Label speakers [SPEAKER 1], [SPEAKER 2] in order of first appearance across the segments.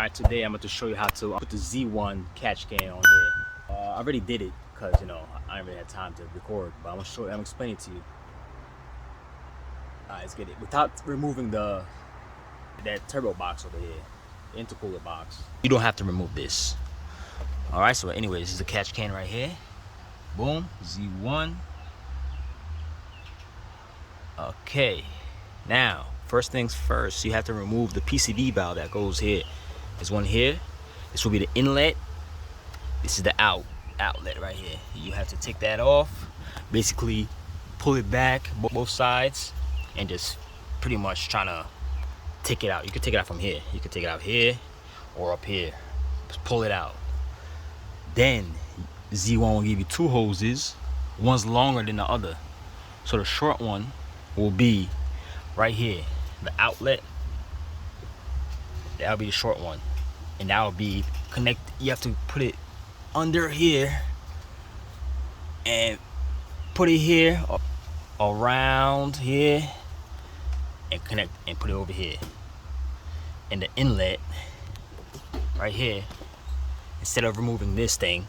[SPEAKER 1] Alright, today I'm going to show you how to put the Z1 catch can on here. I already did it because, I didn't really have time to record, but I'm going to explain it to you. Alright, let's get it. Without removing that turbo box over here, the intercooler box, you don't have to remove this. Alright, so anyway, this is the catch can right here. Boom, Z1. Okay, now, first things first, you have to remove the PCV valve that goes here. There's one here. This will be the inlet. This is the outlet right here. You have to take that off, basically pull it back both sides, and just pretty much trying to take it out. You can take it out from here. You can take it out here or up here. Just pull it out. Then Z1 will give you two hoses. One's longer than the other. So the short one will be right here, the outlet. That'll be the short one, and that'll be you have to put it under here and put it here, around here, and connect and put it over here. And the inlet right here, instead of removing this thing,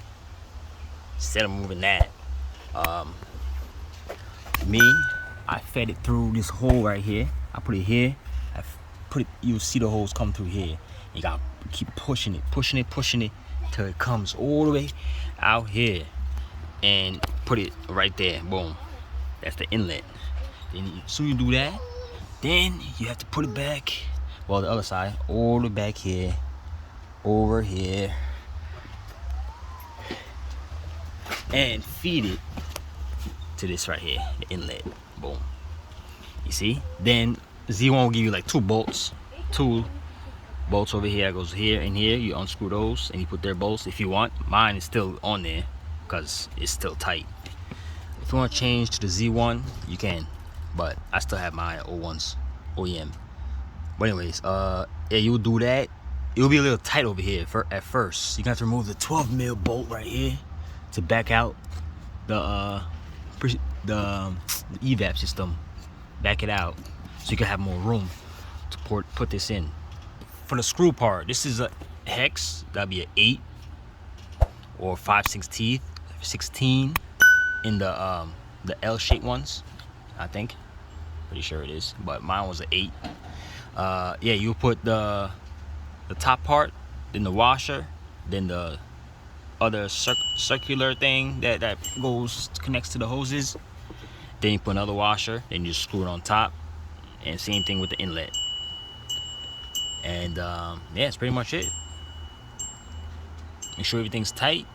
[SPEAKER 1] instead of removing that, I fed it through this hole right here. I put it here. You'll see the holes come through here. You gotta keep pushing it till it comes all the way out here, and put it right there. Boom. That's the inlet. Then as soon as you do that, then you have to put it back. Well, the other side, all the way back here, over here, and feed it to this right here, the inlet. Boom. You see? Then Z1 will give you like two bolts over here. That goes here and here. You unscrew those and you put their bolts if you want. Mine is still on there because it's still tight. If you want to change to the Z1, you can, but I still have my old ones, OEM. But anyways, yeah, you'll do that. It'll be a little tight over here at first. You're gonna have to remove the 12mm bolt right here to back out the evap system. Back it out so you can have more room to put this in. For the screw part, this is a hex. That'll be an 8 or 5/16 in the L-shaped ones, I think. Pretty sure it is, but mine was an 8. Yeah, you put the top part, then the washer, then the other circular thing that connects to the hoses. Then you put another washer, then you just screw it on top, and same thing with the inlet. And yeah, that's pretty much it. Make sure everything's tight.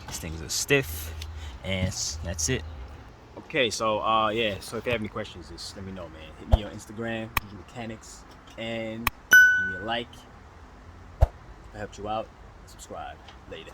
[SPEAKER 1] These things are stiff, and that's it. Okay, so yeah, so if you have any questions, just let me know, man. Hit me on Instagram, Digital Mechanics, and give me a like. If I helped you out, subscribe. Later.